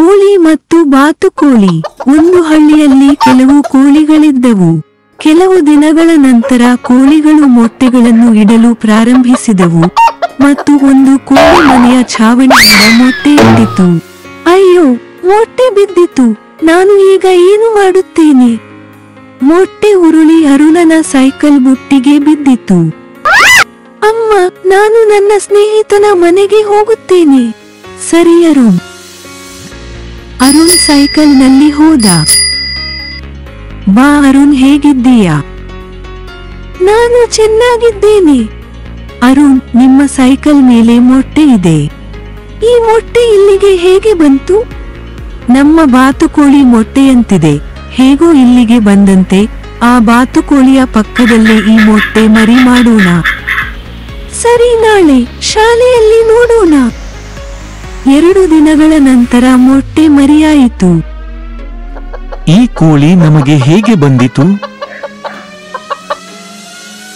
ಕೋಳಿ ಮತ್ತು ಬಾತುಕೋಳಿ. ಒಂದು ಹಳ್ಳಿಯಲ್ಲಿ ಕೆಲವು ಕೋಳಿಗಳಿದ್ದವು. ಕೆಲವು ದಿನಗಳ ನಂತರ ಕೋಳಿಗಳು ಮೊಟ್ಟೆಗಳನ್ನು ಇಡಲು ಪ್ರಾರಂಭಿಸಿದವು ಮತ್ತು ಒಂದು ಕೋಳಿ ಮನೆಯ ಛಾವಣಿಯಿಂದ ಮೊಟ್ಟೆ ಇಟ್ಟಿತು. ಅಯ್ಯೋ, ಮೊಟ್ಟೆ ಬಿದ್ದಿತು. ನಾನು ಈಗ ಏನು ಮಾಡುತ್ತೇನೆ? ಮೊಟ್ಟೆ ಉರುಳಿ ಅರುಣನ ಸೈಕಲ್ ಬುಟ್ಟಿಗೆ ಬಿದ್ದಿತು. ಅಮ್ಮ, ನಾನು ನನ್ನ ಸ್ನೇಹಿತನ ಮನೆಗೆ ಹೋಗುತ್ತೇನೆ. ಸರಿ ಅರುಣ್ ಸೈಕಲ್ ನಲ್ಲಿ ಹೋದ. ಬಾ ಅರುಣ್, ಹೇಗಿದ್ದೀಯಾ? ನಾನು ಚೆನ್ನಾಗಿದ್ದೇನೆ. ಅರುಣ್, ನಿಮ್ಮ ಸೈಕಲ್ ಮೇಲೆ ಮೊಟ್ಟೆ ಇದೆ. ಈ ಮೊಟ್ಟೆ ಇಲ್ಲಿಗೆ ಹೇಗೆ ಬಂತು? ನಮ್ಮ ಬಾತುಕೋಳಿ ಮೊಟ್ಟೆಯಂತಿದೆ, ಹೇಗೋ ಇಲ್ಲಿಗೆ ಬಂದಂತೆ. ಆ ಬಾತುಕೋಳಿಯ ಪಕ್ಕದಲ್ಲೇ ಈ ಮೊಟ್ಟೆ ಮರಿ ಮಾಡೋಣ. ಸರಿ, ನಾಳೆ ಶಾಲೆಯಲ್ಲಿ ನೋಡೋಣ. 2 ದಿನಗಳ ನಂತರ ಮೊಟ್ಟೆ ಮರಿಯಾಯಿತು. ಈ ಕೋಳಿ ನಮಗೆ ಹೇಗೆ ಬಂದಿತು?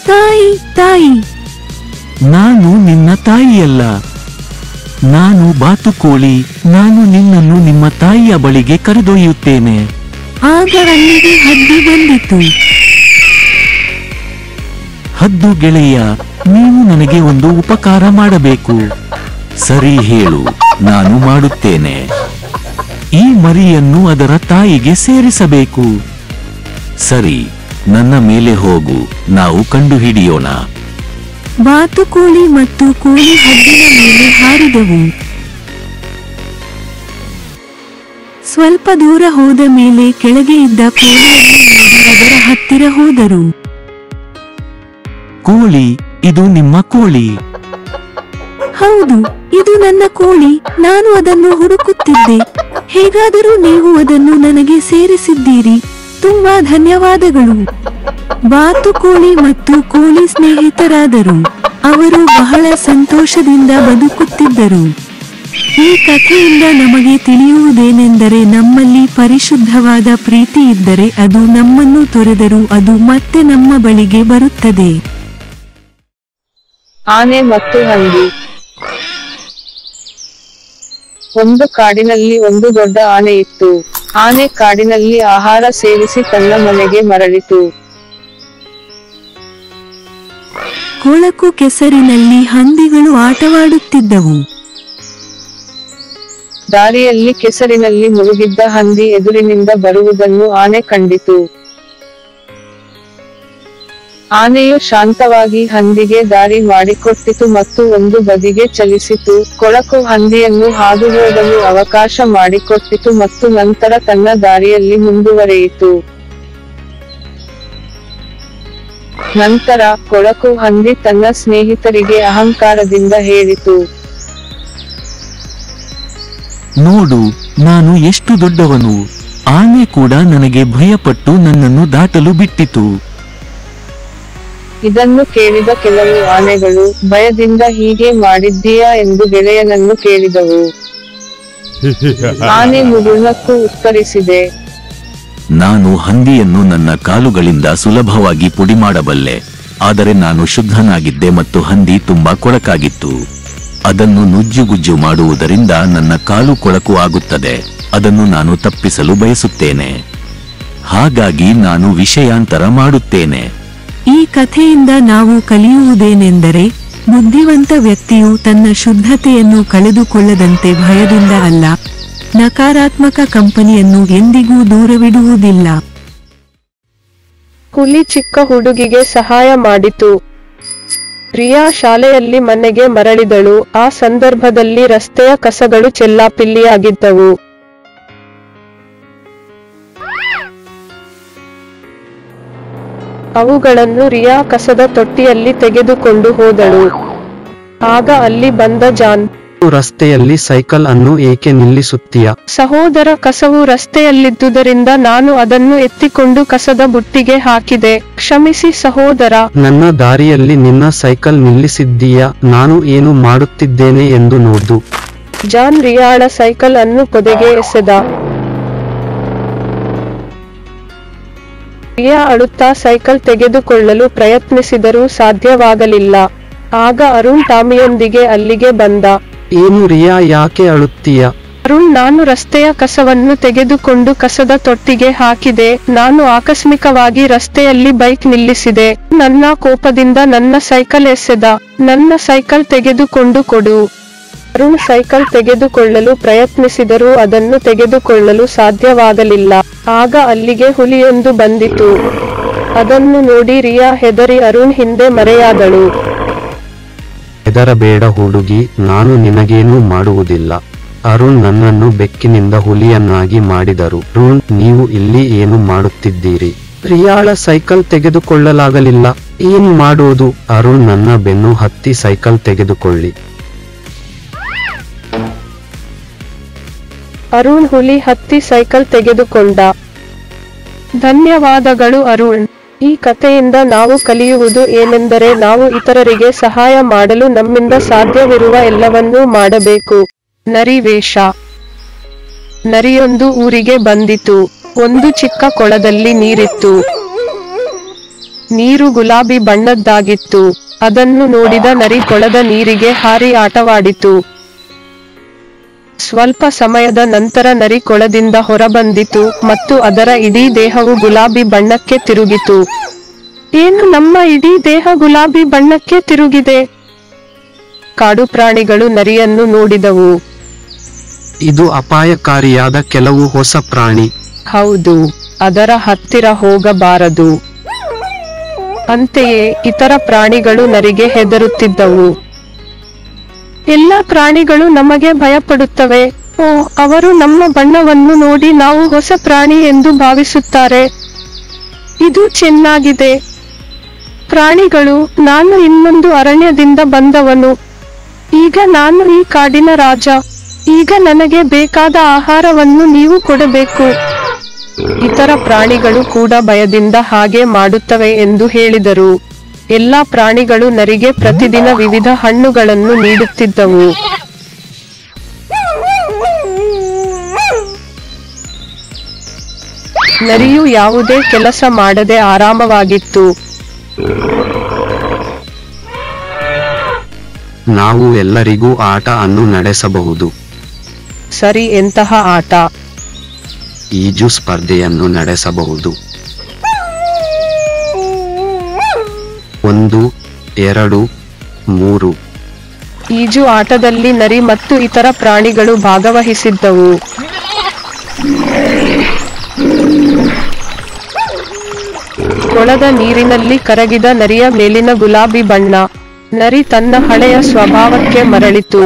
ತಾಯಿ, ನಾನು ನಿನ್ನ ತಾಯಿಯಲ್ಲ, ನಾನು ಬಾತುಕೋಳಿ. ನಾನು ನಿನ್ನನ್ನು ನಿಮ್ಮ ತಾಯಿಯ ಬಳಿಗೆ ಕರೆದೊಯ್ಯುತ್ತೇನೆ. ಆಗ ಅಲ್ಲಿಗೆ ಹದ್ದು ಬಂದಿತು. ಹದ್ದು ಗೆಳೆಯ, ನೀನು ನನಗೆ ಒಂದು ಉಪಕಾರ ಮಾಡಬೇಕು. ಸರಿ, ಹೇಳು, ನಾನು ಮಾಡುತ್ತೇನೆ. ಈ ಮರಿಯನ್ನು ಅದರ ತಾಯಿಗೆ ಸೇರಿಸಬೇಕು. ಸರಿ, ನನ್ನ ಮೇಲೆ ಹೋಗು, ನಾವು ಕಂಡುಹಿಡಿಯೋಣ. ಬಾತುಕೋಳಿ ಮತ್ತು ಕೋಳಿ ಹದ್ದಿನ ಮೇಲೆ ಹಾರಿದವು. ಸ್ವಲ್ಪ ದೂರ ಹೋದ ಮೇಲೆ ಕೆಳಗೆ ಇದ್ದ ಕೋಳಿಯನ್ನು ನೋಡಿ ಅದರ ಹತ್ತಿರ ಹೋದರು. ಕೋಳಿ, ಇದು ನಿಮ್ಮ ಕೋಳಿ? ಹೌದು, ಇದು ನನ್ನ ಕೋಳಿ. ನಾನು ಅದನ್ನು ಹುಡುಕುತ್ತಿದ್ದೆ. ಹೇಗಾದರೂ ನೀವು ಅದನ್ನು ನನಗೆ ಸೇರಿಸಿದ್ದೀರಿ. ತುಂಬಾ ಧನ್ಯವಾದಗಳು. ಬಾತುಕೋಳಿ ಮತ್ತು ಕೋಳಿ ಸ್ನೇಹಿತರಾದರು. ಅವರು ಬಹಳ ಸಂತೋಷದಿಂದ ಬದುಕುತ್ತಿದ್ದರು. ಈ ಕಥೆಯಿಂದ ನಮಗೆ ತಿಳಿಯುವುದೇನೆಂದರೆ, ನಮ್ಮಲ್ಲಿ ಪರಿಶುದ್ಧವಾದ ಪ್ರೀತಿ ಇದ್ದರೆ ಅದು ನಮ್ಮನ್ನು ತೊರೆದರೂ ಅದು ಮತ್ತೆ ನಮ್ಮ ಬಳಿಗೆ ಬರುತ್ತದೆ. ಆನೆ ಮತ್ತು ಹಂದಿ. ಒಂದು ಕಾಡಿನಲ್ಲಿ ಒಂದು ದೊಡ್ಡ ಆನೆ ಇತ್ತು. ಆನೆ ಕಾಡಿನಲ್ಲಿ ಆಹಾರ ಸೇವಿಸಿ ತನ್ನ ಮನೆಗೆ ಮರಳಿತು. ಕೊಳಕು ಕೆಸರಿನಲ್ಲಿ ಹಂದಿಗಳು ಆಟವಾಡುತ್ತಿದ್ದವು. ದಾರಿಯಲ್ಲಿ ಕೆಸರಿನಲ್ಲಿ ಮುಳುಗಿದ್ದ ಹಂದಿ ಎದುರಿನಿಂದ ಬರುವುದನ್ನು ಆನೆ ಕಂಡಿತು. ಆನೆಯು ಶಾಂತವಾಗಿ ಹಂದಿಗೆ ದಾರಿ ಮಾಡಿಕೊಟ್ಟಿತು ಮತ್ತು ಒಂದು ಬದಿಗೆ ಚಲಿಸಿತು. ಕೊಳಕು ಹಂದಿಯನ್ನು ಹಾದುಹೋಗಲು ಅವಕಾಶ ಮಾಡಿಕೊಟ್ಟಿತು ಮತ್ತು ನಂತರ ತನ್ನ ದಾರಿಯಲ್ಲಿ ಮುಂದುವರೆಯಿತು. ನಂತರ ಕೊಳಕು ಹಂದಿ ತನ್ನ ಸ್ನೇಹಿತರಿಗೆ ಅಹಂಕಾರದಿಂದ ಹೇಳಿತು, ನೋಡು, ನಾನು ಎಷ್ಟು ದೊಡ್ಡವನು. ಆನೆ ಕೂಡ ನನಗೆ ಭಯಪಟ್ಟು ನನ್ನನ್ನು ದಾಟಲು ಬಿಟ್ಟಿತು. ಇದನ್ನು ಕೇಳಿದ ಕೆಲವು ಆನೆಗಳು, ಭಯದಿಂದ ಹೀಗೆ ಮಾಡಿದ್ದೀಯಾ ಎಂದು ಗೆಳೆಯನನ್ನು ಕೇಳಿದವು. ಆನೆ ಮುಗುಳ್ನಕ್ಕು ಉತ್ತರಿಸಿದೆ, ನಾನು ಹಂದಿಯನ್ನು ನನ್ನ ಕಾಲುಗಳಿಂದ ಸುಲಭವಾಗಿ ಪುಡಿ ಮಾಡಬಲ್ಲೆ. ಆದರೆ ನಾನು ಶುದ್ಧನಾಗಿದ್ದೆ ಮತ್ತು ಹಂದಿ ತುಂಬಾ ಕೊಳಕಾಗಿತ್ತು. ಅದನ್ನು ನುಜ್ಜುಗುಜ್ಜು ಮಾಡುವುದರಿಂದ ನನ್ನ ಕಾಲು ಕೊಳಕು ಆಗುತ್ತದೆ. ಅದನ್ನು ನಾನು ತಪ್ಪಿಸಲು ಬಯಸುತ್ತೇನೆ. ಹಾಗಾಗಿ ನಾನು ವಿಷಯಾಂತರ ಮಾಡುತ್ತೇನೆ. ಈ ಕಥೆಯಿಂದ ನಾವು ಕಲಿಯುವುದೇನೆಂದರೆ, ಬುದ್ಧಿವಂತ ವ್ಯಕ್ತಿಯು ತನ್ನ ಶುದ್ಧತೆಯನ್ನು ಕಳೆದುಕೊಳ್ಳದಂತೆ ಭಯದಿಂದ ಅಲ್ಲ, ನಕಾರಾತ್ಮಕ ಕಂಪನಿಯನ್ನು ಎಂದಿಗೂ ದೂರವಿಡುವುದಿಲ್ಲ. ಹುಲಿ ಚಿಕ್ಕ ಹುಡುಗಿಗೆ ಸಹಾಯ ಮಾಡಿತು. ರಿಯಾ ಶಾಲೆಯಲ್ಲಿ ಮನೆಗೆ ಮರಳಿದಳು. ಆ ಸಂದರ್ಭದಲ್ಲಿ ರಸ್ತೆಯ ಕಸಗಳು ಚೆಲ್ಲಾಪಿಲ್ಲಿಯಾಗಿದ್ದವು. ಅವುಗಳನ್ನು ರಿಯಾ ಕಸದ ತೊಟ್ಟಿಯಲ್ಲಿ ತೆಗೆದುಕೊಂಡು ಹೋದಳು. ಆಗ ಅಲ್ಲಿ ಬಂದ ಜಾನ್, ರಸ್ತೆಯಲ್ಲಿ ಸೈಕಲ್ ಅನ್ನು ಏಕೆ ನಿಲ್ಲಿಸುತ್ತೀಯ? ಸಹೋದರ, ಕಸವು ರಸ್ತೆಯಲ್ಲಿದ್ದುದರಿಂದ ನಾನು ಅದನ್ನು ಎತ್ತಿಕೊಂಡು ಕಸದ ಬುಟ್ಟಿಗೆ ಹಾಕಿದೆ. ಕ್ಷಮಿಸಿ ಸಹೋದರ. ನನ್ನ ದಾರಿಯಲ್ಲಿ ನಿನ್ನ ಸೈಕಲ್ ನಿಲ್ಲಿಸಿದ್ದೀಯಾ? ನಾನು ಏನು ಮಾಡುತ್ತಿದ್ದೇನೆ ಎಂದು ನೋಡು. ಜಾನ್ ರಿಯಾಳ ಸೈಕಲ್ ಅನ್ನು ಪೊದೆಗೆ ಎಸೆದ. ರಿಯಾ ಅಳುತ್ತಾ ಸೈಕಲ್ ತೆಗೆದುಕೊಳ್ಳಲು ಪ್ರಯತ್ನಿಸಿದರೂ ಸಾಧ್ಯವಾಗಲಿಲ್ಲ. ಆಗ ಅರುಣ್ ಟಾಮಿಯೊಂದಿಗೆ ಅಲ್ಲಿಗೆ ಬಂದ. ಏನು ರಿಯಾ, ಯಾಕೆ ಅಳುತ್ತೀಯ? ಅರುಣ್, ನಾನು ರಸ್ತೆಯ ಕಸವನ್ನು ತೆಗೆದುಕೊಂಡು ಕಸದ ತೊಟ್ಟಿಗೆ ಹಾಕಿದೆ. ನಾನು ಆಕಸ್ಮಿಕವಾಗಿ ರಸ್ತೆಯಲ್ಲಿ ಬೈಕ್ ನಿಲ್ಲಿಸಿದೆ. ನನ್ನ ಕೋಪದಿಂದ ನನ್ನ ಸೈಕಲ್ ಎಸೆದ. ನನ್ನ ಸೈಕಲ್ ತೆಗೆದುಕೊಂಡು ಕೊಡು. ಅರುಣ್ ಸೈಕಲ್ ತೆಗೆದುಕೊಳ್ಳಲು ಪ್ರಯತ್ನಿಸಿದರೂ ಅದನ್ನು ತೆಗೆದುಕೊಳ್ಳಲು ಸಾಧ್ಯವಾಗಲಿಲ್ಲ. ಆಗ ಅಲ್ಲಿಗೆ ಹುಲಿಯೊಂದು ಬಂದಿತು. ಅದನ್ನು ನೋಡಿ ರಿಯಾ ಹೆದರಿ ಅರುಣ್ ಹಿಂದೆ ಮರೆಯಾದಳು. ಹೆದರಬೇಡ ಹುಡುಗಿ, ನಾನು ನಿನಗೇನೂ ಮಾಡುವುದಿಲ್ಲ. ಅರುಣ್ ನನ್ನನ್ನು ಬೆಕ್ಕಿನಿಂದ ಹುಲಿಯನ್ನಾಗಿ ಮಾಡಿದರು. ಅರುಣ್, ನೀವು ಇಲ್ಲಿ ಏನು ಮಾಡುತ್ತಿದ್ದೀರಿ? ರಿಯಾಳ ಸೈಕಲ್ ತೆಗೆದುಕೊಳ್ಳಲಾಗಲಿಲ್ಲ. ಏನು ಮಾಡೋದು? ಅರುಣ್ ನನ್ನ ಬೆನ್ನು ಹತ್ತಿ ಸೈಕಲ್ ತೆಗೆದುಕೊಳ್ಳಿ. ಅರುಣ್ ಹುಲಿ ಹತ್ತಿ ಸೈಕಲ್ ತೆಗೆದುಕೊಂಡ. ಧನ್ಯವಾದಗಳು ಅರುಣ್. ಈ ಕಥೆಯಿಂದ ನಾವು ಕಲಿಯುವುದು ಏನೆಂದರೆ, ನಾವು ಇತರರಿಗೆ ಸಹಾಯ ಮಾಡಲು ನಮ್ಮಿಂದ ಸಾಧ್ಯವಿರುವ ಎಲ್ಲವನ್ನೂ ಮಾಡಬೇಕು. ನರಿ ವೇಷ. ನರಿಯೊಂದು ಊರಿಗೆ ಬಂದಿತು. ಒಂದು ಚಿಕ್ಕ ಕೊಳದಲ್ಲಿ ನೀರಿತ್ತು. ನೀರು ಗುಲಾಬಿ ಬಣ್ಣದ್ದಾಗಿತ್ತು. ಅದನ್ನು ನೋಡಿದ ನರಿ ಕೊಳದ ನೀರಿಗೆ ಹಾರಿ ಆಟವಾಡಿತು. ಸ್ವಲ್ಪ ಸಮಯದ ನಂತರ ನರಿ ಕೊಳದಿಂದ ಹೊರಬಂದಿತು ಮತ್ತು ಅದರ ಇಡೀ ದೇಹವು ಗುಲಾಬಿ ಬಣ್ಣಕ್ಕೆ ತಿರುಗಿತು. ಏನು, ನಮ್ಮ ಇಡೀ ದೇಹ ಗುಲಾಬಿ ಬಣ್ಣಕ್ಕೆ ತಿರುಗಿದೆ? ಕಾಡು ಪ್ರಾಣಿಗಳು ನರಿಯನ್ನು ನೋಡಿದವು. ಇದು ಅಪಾಯಕಾರಿಯಾದ ಕೆಲವು ಹೊಸ ಪ್ರಾಣಿ. ಹೌದು, ಅದರ ಹತ್ತಿರ ಹೋಗಬಾರದು. ಅಂತೆಯೇ ಇತರ ಪ್ರಾಣಿಗಳು ನರಿಗೆ ಹೆದರುತ್ತಿದ್ದವು. ಎಲ್ಲ ಪ್ರಾಣಿಗಳು ನಮಗೆ ಭಯಪಡುತ್ತವೆ. ಓ, ಅವರು ನಮ್ಮ ಬಣ್ಣವನ್ನು ನೋಡಿ ನಾವು ಹೊಸ ಪ್ರಾಣಿ ಎಂದು ಭಾವಿಸುತ್ತಾರೆ. ಇದು ಚೆನ್ನಾಗಿದೆ. ಪ್ರಾಣಿಗಳು, ನಾನು ಇನ್ನೊಂದು ಅರಣ್ಯದಿಂದ ಬಂದವನು. ಈಗ ನಾನು ಈ ಕಾಡಿನ ರಾಜ. ಈಗ ನನಗೆ ಬೇಕಾದ ಆಹಾರವನ್ನು ನೀವು ಕೊಡಬೇಕು. ಇತರ ಪ್ರಾಣಿಗಳು ಕೂಡ ಭಯದಿಂದ ಹಾಗೆ ಮಾಡುತ್ತವೆ ಎಂದು ಹೇಳಿದರು. ಎಲ್ಲಾ ಪ್ರಾಣಿಗಳು ನರಿಗೆ ಪ್ರತಿದಿನ ವಿವಿಧ ಹಣ್ಣುಗಳನ್ನು ನೀಡುತ್ತಿದ್ದವು. ನರಿಯು ಯಾವುದೇ ಕೆಲಸ ಮಾಡದೆ ಆರಾಮವಾಗಿತ್ತು. ನಾವು ಎಲ್ಲರಿಗೂ ಆಟ ಅನ್ನು ನಡೆಸಬಹುದು. ಸರಿ, ಎಂತಹ ಆಟ? ಈಜು ಸ್ಪರ್ಧೆಯನ್ನು ನಡೆಸಬಹುದು. 1, 2, 3. ಈಜು ಆಟದಲ್ಲಿ ನರಿ ಮತ್ತು ಇತರ ಪ್ರಾಣಿಗಳು ಭಾಗವಹಿಸಿದ್ದವು. ಕೊಳದ ನೀರಿನಲ್ಲಿ ಕರಗಿದ ನರಿಯ ಮೇಲಿನ ಗುಲಾಬಿ ಬಣ್ಣ. ನರಿ ತನ್ನ ಹಳೆಯ ಸ್ವಭಾವಕ್ಕೆ ಮರಳಿತು.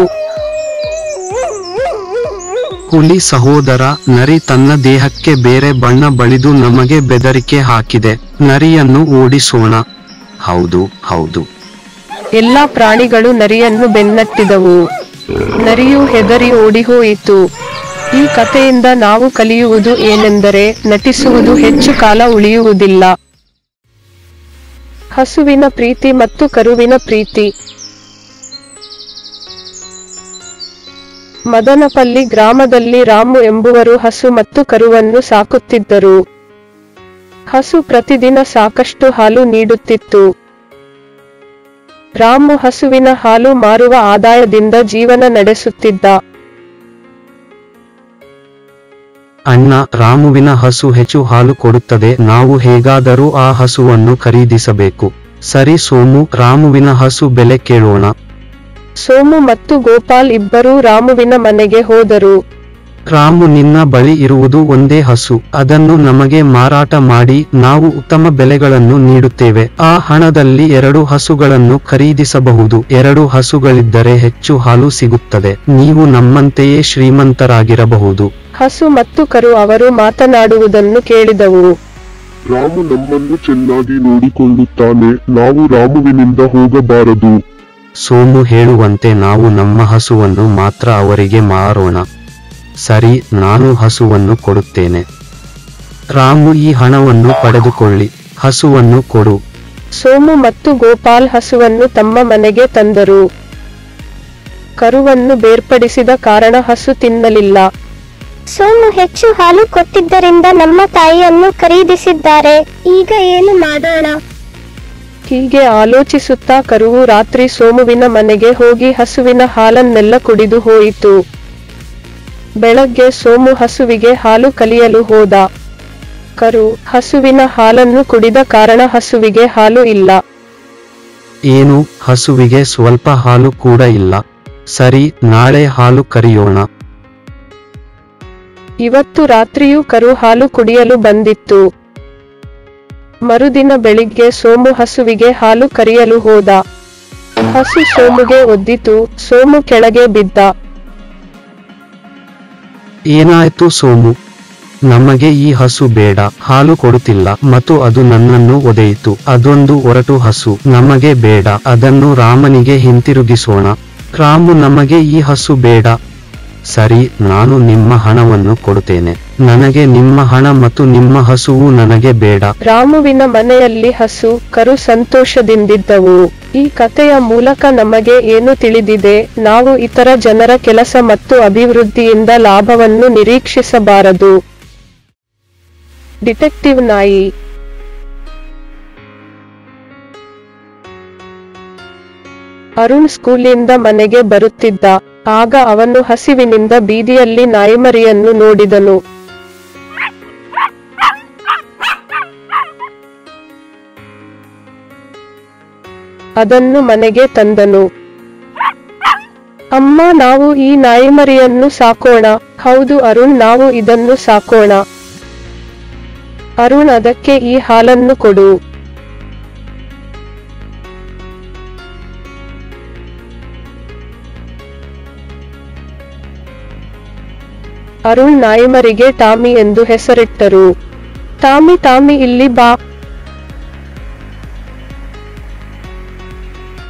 ಹುಲಿ ಸಹೋದರ, ನರಿ ತನ್ನ ದೇಹಕ್ಕೆ ಬೇರೆ ಬಣ್ಣ ಬಳಿದು ನಮಗೆ ಬೆದರಿಕೆ ಹಾಕಿದೆ. ನರಿಯನ್ನು ಓಡಿಸೋಣ. ಹೌದು ಹೌದು. ಎಲ್ಲಾ ಪ್ರಾಣಿಗಳು ನರಿಯನ್ನು ಬೆನ್ನಟ್ಟಿದವು. ನರಿಯು ಹೆದರಿ ಓಡಿಹೋಯಿತು. ಈ ಕಥೆಯಿಂದ ನಾವು ಕಲಿಯುವುದು ಏನೆಂದರೆ, ನಟಿಸುವುದು ಹೆಚ್ಚು ಕಾಲ ಉಳಿಯುವುದಿಲ್ಲ. ಹಸುವಿನ ಪ್ರೀತಿ ಮತ್ತು ಕರುವಿನ ಪ್ರೀತಿ. ಮದನಪಲ್ಲಿ ಗ್ರಾಮದಲ್ಲಿ ರಾಮು ಎಂಬುವರು ಹಸು ಮತ್ತು ಕರುವನ್ನು ಸಾಕುತ್ತಿದ್ದರು. ಹಸು ಪ್ರತಿದಿನ ಸಾಕಷ್ಟು ಹಾಲು ನೀಡುತ್ತಿತ್ತು. ರಾಮು ಹಸುವಿನ ಹಾಲು ಮಾರುವ ಆದಾಯದಿಂದ ಜೀವನ ನಡೆಸುತ್ತಿದ್ದ. ಅಣ್ಣ, ರಾಮುವಿನ ಹಸು ಹೆಚ್ಚು ಹಾಲು ಕೊಡುತ್ತದೆ. ನಾವು ಹೇಗಾದರೂ ಆ ಹಸುವನ್ನು ಖರೀದಿಸಬೇಕು. ಸರಿ ಸೋಮು, ರಾಮುವಿನ ಹಸು ಬೆಲೆ ಕೇಳೋಣ. ಸೋಮು ಮತ್ತು ಗೋಪಾಲ್ ಇಬ್ಬರೂ ರಾಮುವಿನ ಮನೆಗೆ ಹೋದರು. ರಾಮು, ನಿನ್ನ ಬಳಿ ಇರುವುದು ಒಂದೇ ಹಸು. ಅದನ್ನು ನಮಗೆ ಮಾರಾಟ ಮಾಡಿ ನಾವು ಉತ್ತಮ ಬೆಲೆಗಳನ್ನು ನೀಡುತ್ತೇವೆ. ಆ ಹಣದಲ್ಲಿ 2 ಹಸುಗಳನ್ನು ಖರೀದಿಸಬಹುದು. 2 ಹಸುಗಳಿದ್ದರೆ ಹೆಚ್ಚು ಹಾಲು ಸಿಗುತ್ತದೆ. ನೀವು ನಮ್ಮಂತೆಯೇ ಶ್ರೀಮಂತರಾಗಿರಬಹುದು. ಹಸು ಮತ್ತು ಕರು ಅವರು ಮಾತನಾಡುವುದನ್ನು ಕೇಳಿದವು. ರಾಮು ನಮ್ಮನ್ನು ಚೆನ್ನಾಗಿ ನೋಡಿಕೊಳ್ಳುತ್ತಾನೆ. ನಾವು ರಾಮುವಿನಿಂದ ಹೋಗಬಾರದು. ಸೋಮು ಹೇಳುವಂತೆ ನಾವು ನಮ್ಮ ಹಸುವನ್ನು ಮಾತ್ರ ಅವರಿಗೆ ಮಾರೋಣ. ಸರಿ, ನಾನು ಹಸುವನ್ನು ಕೊಡುತ್ತೇನೆ. ರಾಮು, ಈ ಹಣವನ್ನು ಪಡೆದುಕೊಳ್ಳಿ. ಹಸುವನ್ನು ಕೊಡು. ಸೋಮು ಮತ್ತು ಗೋಪಾಲ್ ಹಸುವನ್ನು ತಮ್ಮ ಮನೆಗೆ ತಂದರು. ಕರುವನ್ನು ಬೇರ್ಪಡಿಸಿದ ಕಾರಣ ಹಸು ತಿನ್ನಲಿಲ್ಲ. ಸೋಮು ಹೆಚ್ಚು ಹಾಲು ಕೊಟ್ಟಿದ್ದರಿಂದ ನಮ್ಮ ತಾಯಿಯನ್ನು ಖರೀದಿಸಿದ್ದಾರೆ. ಈಗ ಏನು ಮಾಡೋಣ? ಹೀಗೆ ಆಲೋಚಿಸುತ್ತಾ ಕರುವು ರಾತ್ರಿ ಸೋಮುವಿನ ಮನೆಗೆ ಹೋಗಿ ಹಸುವಿನ ಹಾಲನ್ನೆಲ್ಲ ಕುಡಿದು ಹೋಯಿತು. ಬೆಳಗ್ಗೆ ಸೋಮು ಹಸುವಿಗೆ ಹಾಲು ಕಲಿಯಲು ಹೋದ. ಕರು ಹಸುವಿನ ಹಾಲನ್ನು ಕುಡಿದ ಕಾರಣ ಹಸುವಿಗೆ ಹಾಲು ಇಲ್ಲ. ಏನು, ಹಸುವಿಗೆ ಸ್ವಲ್ಪ ಹಾಲು ಕೂಡ ಇಲ್ಲ? ಸರಿ, ನಾಳೆ ಹಾಲು ಕರೆಯೋಣ. ಇವತ್ತು ರಾತ್ರಿಯೂ ಕರು ಹಾಲು ಕುಡಿಯಲು ಬಂದಿತ್ತು. ಮರುದಿನ ಬೆಳಿಗ್ಗೆ ಸೋಮು ಹಸುವಿಗೆ ಹಾಲು ಕರೆಯಲು ಹೋದ. ಹಸು ಸೋಮುಗೆ ಒದ್ದಿತು. ಸೋಮು ಕೆಳಗೆ ಬಿದ್ದ. ಏನಾಯ್ತು ಸೋಮು? ನಮಗೆ ಈ ಹಸು ಬೇಡ, ಹಾಲು ಕೊಡುತ್ತಿಲ್ಲ ಮತ್ತು ಅದು ನನ್ನನ್ನು ಒದೆಯಿತು. ಅದೊಂದು ಒರಟು ಹಸು, ನಮಗೆ ಬೇಡ, ಅದನ್ನು ರಾಮನಿಗೆ ಹಿಂತಿರುಗಿಸೋಣ. ರಾಮು, ನಮಗೆ ಈ ಹಸು ಬೇಡ. ಸರಿ, ನಾನು ನಿಮ್ಮ ಹಣವನ್ನು ಕೊಡುತ್ತೇನೆ. ನನಗೆ ನಿಮ್ಮ ಹಣ ಮತ್ತು ನಿಮ್ಮ ಹಸುವು ನನಗೆ ಬೇಡ. ರಾಮುವಿನ ಮನೆಯಲ್ಲಿ ಹಸು, ಕರು ಸಂತೋಷದಿಂದಿದ್ದವು. ಈ ಕಥೆಯ ಮೂಲಕ ನಮಗೆ ಏನು ತಿಳಿದಿದೆ? ನಾವು ಇತರ ಜನರ ಕೆಲಸ ಮತ್ತು ಅಭಿವೃದ್ಧಿಯಿಂದ ಲಾಭವನ್ನು ನಿರೀಕ್ಷಿಸಬಾರದು. ಡಿಟೆಕ್ಟಿವ್ ನಾಯಿ. ಅರುಣ್ ಸ್ಕೂಲಿಂದ ಮನೆಗೆ ಬರುತ್ತಿದ್ದ. ಆಗ ಅವನು ಹಸಿವಿನಿಂದ ಬೀದಿಯಲ್ಲಿ ನಾಯಿಮರಿಯನ್ನು ನೋಡಿದನು. ಅದನ್ನು ಮನೆಗೆ ತಂದನು. ಅಮ್ಮ, ನಾವು ಈ ನಾಯಿಮರಿಯನ್ನು ಸಾಕೋಣ. ಹೌದು ಅರುಣ್, ನಾವು ಇದನ್ನು ಸಾಕೋಣ. ಅರುಣ್, ಅದಕ್ಕೆ ಈ ಹಾಲನ್ನು ಕೊಡು. ಅರುಣ್ ನಾಯಿಮರಿಗೆ ಟಾಮಿ ಎಂದು ಹೆಸರಿಟ್ಟರು. ಟಾಮಿ, ಟಾಮಿ ಇಲ್ಲಿ ಬಾ.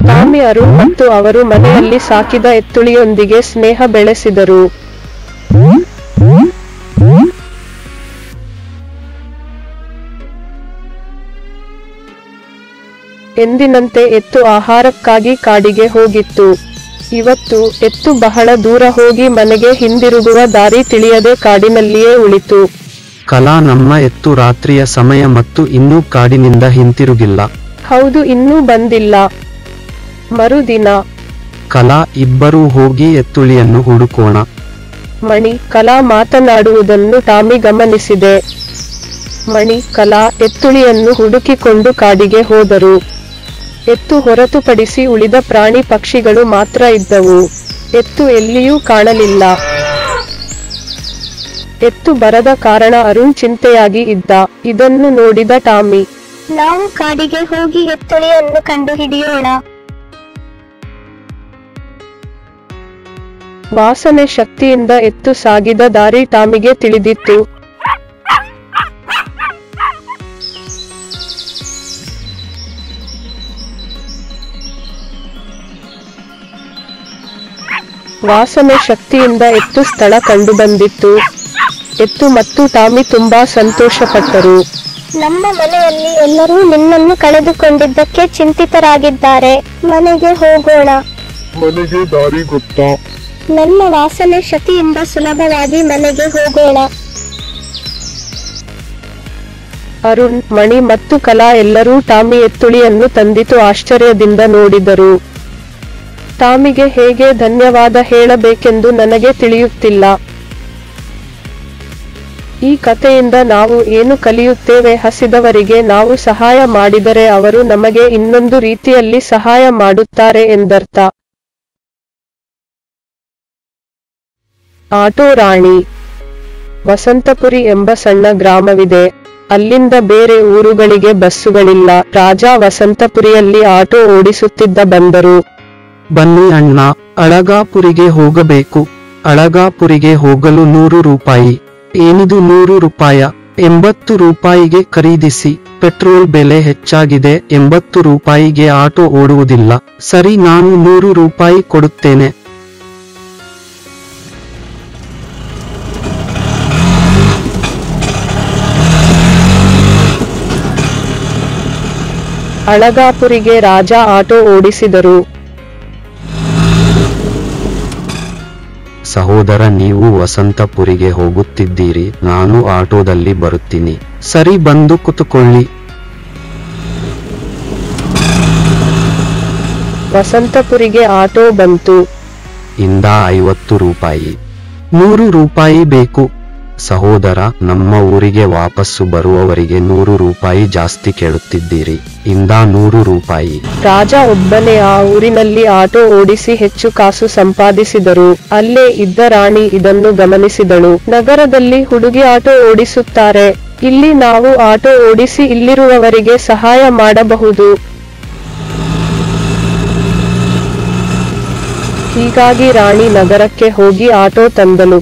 ಟಾಮಿ ಅರುಣ್ ಮತ್ತು ಅವರು ಮನೆಯಲ್ಲಿ ಸಾಕಿದ ಎತ್ತುಳಿಯೊಂದಿಗೆ ಸ್ನೇಹ ಬೆಳೆಸಿದರು. ಎಂದಿನಂತೆ ಎತ್ತು ಆಹಾರಕ್ಕಾಗಿ ಕಾಡಿಗೆ ಹೋಗಿತ್ತು. ಇವತ್ತು ಎತ್ತು ಬಹಳ ದೂರ ಹೋಗಿ ಮನೆಗೆ ಹಿಂದಿರುಗುವ ದಾರಿ ತಿಳಿಯದೆ ಕಾಡಿನಲ್ಲಿಯೇ ಉಳಿತು. ಕಲಾ, ನಮ್ಮ ಎತ್ತು ರಾತ್ರಿಯ ಸಮಯ ಮತ್ತು ಇನ್ನೂ ಕಾಡಿನಿಂದ ಹಿಂತಿರುಗಿಲ್ಲ. ಹೌದು, ಇನ್ನೂ ಬಂದಿಲ್ಲ. ಮರುದಿನ ಕಲಾ, ಇಬ್ಬರೂ ಹೋಗಿ ಎತ್ತುಳಿಯನ್ನು ಹುಡುಕೋಣ. ಮಣಿ, ಕಲಾ ಮಾತನಾಡುವುದನ್ನು ಟಾಮಿ ಗಮನಿಸಿದೆ. ಮಣಿ, ಕಲಾ ಎತ್ತುಳಿಯನ್ನು ಹುಡುಕಿಕೊಂಡು ಕಾಡಿಗೆ ಹೋದರು. ಎತ್ತು ಹೊರತುಪಡಿಸಿ ಉಳಿದ ಪ್ರಾಣಿ ಪಕ್ಷಿಗಳು ಮಾತ್ರ ಇದ್ದವು. ಎತ್ತು ಎಲ್ಲಿಯೂ ಕಾಣಲಿಲ್ಲ. ಎತ್ತು ಬರದ ಕಾರಣ ಅರುಣ್ ಚಿಂತೆಯಾಗಿ ಇದ್ದ. ಇದನ್ನು ನೋಡಿದ ಟಾಮಿ, ನಾವು ಕಾಡಿಗೆ ಹೋಗಿ ಎತ್ತುಳಿಯನ್ನು ಕಂಡುಹಿಡಿಯೋಣ. ವಾಸನೆ ಶಕ್ತಿಯಿಂದ ಎತ್ತು ಸಾಗಿದ ದಾರಿ ಟಾಮಿಗೆ ತಿಳಿದಿತ್ತು. ವಾಸನೆ ಶಕ್ತಿಯಿಂದ ಎತ್ತು ಸ್ಥಳ ಕಂಡುಬಂದಿತ್ತು. ಎತ್ತು ಮತ್ತು ಟಾಮಿ ತುಂಬಾ ಸಂತೋಷಪಟ್ಟರು. ನಮ್ಮ ಮನೆಯಲ್ಲಿ ಎಲ್ಲರೂ ನಿನ್ನನ್ನು ಕಳೆದುಕೊಂಡಿದ್ದಕ್ಕೆ ಚಿಂತಿತರಾಗಿದ್ದಾರೆ. ಮನೆಗೆ ಹೋಗೋಣ. ಮನೆಗೆ ದಾರಿ ಗೊತ್ತಾ? ನನ್ನ ವಾಸನೆ ಶಕ್ತಿಯಿಂದ ಸುಲಭವಾಗಿ ಮನೆಗೆ ಹೋಗೋಣ. ಅರುಣ್, ಮಣಿ ಮತ್ತು ಕಲಾ ಎಲ್ಲರೂ ಟಾಮಿ ಎತ್ತುಳಿಯನ್ನು ತಂದಿತು ಆಶ್ಚರ್ಯದಿಂದ ನೋಡಿದರು. ಟಾಮಿಗೆ ಹೇಗೆ ಧನ್ಯವಾದ ಹೇಳಬೇಕೆಂದು ನನಗೆ ತಿಳಿಯುತ್ತಿಲ್ಲ. ಈ ಕಥೆಯಿಂದ ನಾವು ಏನು ಕಲಿಯುತ್ತೇವೆ? ಹಸಿದವರಿಗೆ ನಾವು ಸಹಾಯ ಮಾಡಿದರೆ ಅವರು ನಮಗೆ ಇನ್ನೊಂದು ರೀತಿಯಲ್ಲಿ ಸಹಾಯ ಮಾಡುತ್ತಾರೆ ಎಂದರ್ಥ. ಆಟೋ ರಾಣಿ. ವಸಂತಪುರಿ ಎಂಬ ಸಣ್ಣ ಗ್ರಾಮವಿದೆ. ಅಲ್ಲಿಂದ ಬೇರೆ ಊರುಗಳಿಗೆ ಬಸ್ಸುಗಳಿಲ್ಲ. ರಾಜ ವಸಂತಪುರಿಯಲ್ಲಿ ಆಟೋ ಓಡಿಸುತ್ತಿದ್ದ. ಬಂದರು. ಬನ್ನಿ ಅಣ್ಣ, ಅಳಗಾಪುರಿಗೆ ಹೋಗಬೇಕು. ಅಳಗಾಪುರಿಗೆ ಹೋಗಲು 100 ರೂಪಾಯಿ. ಏನಿದು 100 ರೂಪಾಯ? 80 ರೂಪಾಯಿಗೆ ಖರೀದಿಸಿ. ಪೆಟ್ರೋಲ್ ಬೆಲೆ ಹೆಚ್ಚಾಗಿದೆ. 80 ರೂಪಾಯಿಗೆ ಆಟೋ ಓಡುವುದಿಲ್ಲ. ಸರಿ, ನಾನು 100 ರೂಪಾಯಿ ಕೊಡುತ್ತೇನೆ. ಅಳಗಾಪುರಿಗೆ ರಾಜ ಆಟೋ ಓಡಿಸಿದರು. ಸಹೋದರ, ನೀವು ವಸಂತಪುರಿಗೆ ಹೋಗುತ್ತಿದ್ದೀರಿ. ನಾನು ಆಟೋದಲ್ಲಿ ಬರುತ್ತೀನಿ. ಸರಿ, ಬಂದು ಕುತುಕೊಳ್ಳಿ. ವಸಂತಪುರಿಗೆ ಆಟೋ ಬಂತು. ಇಂದ 50 ರೂಪಾಯಿ. 100 ರೂಪಾಯಿ ಬೇಕು. ಸಹೋದರ, ನಮ್ಮ ಊರಿಗೆ ವಾಪಸ್ಸು ಬರುವವರಿಗೆ 100 ರೂಪಾಯಿ ಜಾಸ್ತಿ ಕೇಳುತ್ತಿದ್ದೀರಿ. ಇಂದ 100 ರೂಪಾಯಿ. ರಾಜ ಒಬ್ಬನೇ ಆ ಊರಿನಲ್ಲಿ ಆಟೋ ಓಡಿಸಿ ಹೆಚ್ಚು ಕಾಸು ಸಂಪಾದಿಸಿದರು. ಅಲ್ಲೇ ಇದ್ದ ರಾಣಿ ಇದನ್ನು ಗಮನಿಸಿದಳು. ನಗರದಲ್ಲಿ ಹುಡುಗಿ ಆಟೋ ಓಡಿಸುತ್ತಾರೆ, ಇಲ್ಲಿ ನಾವು ಆಟೋ ಓಡಿಸಿ ಇಲ್ಲಿರುವವರಿಗೆ ಸಹಾಯ ಮಾಡಬಹುದು. ಹೀಗಾಗಿ ರಾಣಿ ನಗರಕ್ಕೆ ಹೋಗಿ ಆಟೋ ತಂದಳು.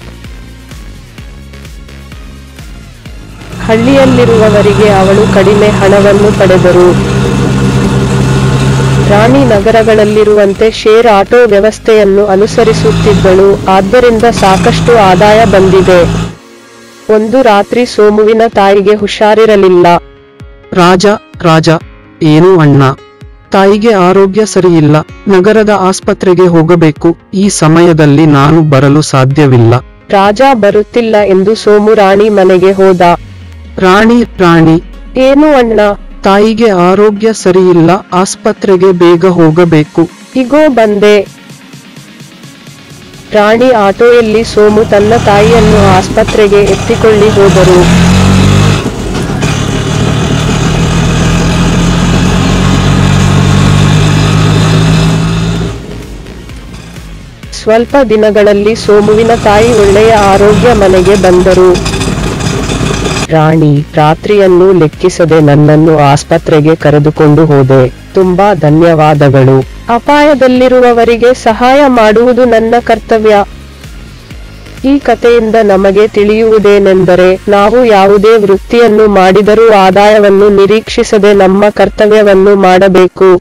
ಹಳ್ಳಿಯಲ್ಲಿರುವವರಿಗೆ ಅವಳು ಕಡಿಮೆ ಹಣವನ್ನು ಪಡೆದರು. ರಾಣಿ ನಗರಗಳಲ್ಲಿರುವಂತೆ ಶೇರ್ ಆಟೋ ವ್ಯವಸ್ಥೆಯನ್ನು ಅನುಸರಿಸುತ್ತಿದ್ದಳು, ಆದ್ದರಿಂದ ಸಾಕಷ್ಟು ಆದಾಯ ಬಂದಿದೆ. ಒಂದು ರಾತ್ರಿ ಸೋಮುವಿನ ತಾಯಿಗೆ ಹುಷಾರಿರಲಿಲ್ಲ. ರಾಜ, ಏನು ಅಣ್ಣ? ತಾಯಿಗೆ ಆರೋಗ್ಯ ಸರಿಯಿಲ್ಲ, ನಗರದ ಆಸ್ಪತ್ರೆಗೆ ಹೋಗಬೇಕು. ಈ ಸಮಯದಲ್ಲಿ ನಾನು ಬರಲು ಸಾಧ್ಯವಿಲ್ಲ. ರಾಜ ಬರುತ್ತಿಲ್ಲ ಎಂದು ಸೋಮು ರಾಣಿ ಮನೆಗೆ ಹೋದ. ರಾಣಿ, ಏನು ಅಣ್ಣ? ತಾಯಿಗೆ ಆರೋಗ್ಯ ಸರಿಯಿಲ್ಲ, ಆಸ್ಪತ್ರೆಗೆ ಬೇಗ ಹೋಗಬೇಕು. ಇಗೋ ಬಂದೆ. ರಾಣಿ ಆಟೋಯಲ್ಲಿ ಸೋಮು ತನ್ನ ತಾಯಿಯನ್ನು ಆಸ್ಪತ್ರೆಗೆ ಎತ್ತಿಕೊಳ್ಳಿ ಹೋದರು. ಸ್ವಲ್ಪ ದಿನಗಳಲ್ಲಿ ಸೋಮುವಿನ ತಾಯಿ ಒಳ್ಳೆಯ ಆರೋಗ್ಯ ಮನೆಗೆ ಬಂದರು. ರಾಣಿ, ರಾತ್ರಿಯನ್ನು ಲೆಕ್ಕಿಸದೆ ನನ್ನನ್ನು ಆಸ್ಪತ್ರೆಗೆ ಕರೆದುಕೊಂಡು ಹೋದೆ. ತುಂಬಾ ಧನ್ಯವಾದಗಳು. ಅಪಾಯದಲ್ಲಿರುವವರಿಗೆ ಸಹಾಯ ಮಾಡುವುದು ನನ್ನ ಕರ್ತವ್ಯ. ಈ ಕಥೆಯಿಂದ ನಮಗೆ ತಿಳಿಯುವುದೇನೆಂದರೆ, ನಾವು ಯಾವುದೇ ವೃತ್ತಿಯನ್ನು ಮಾಡಿದರೂ ಆದಾಯವನ್ನು ನಿರೀಕ್ಷಿಸದೆ ನಮ್ಮ ಕರ್ತವ್ಯವನ್ನು ಮಾಡಬೇಕು.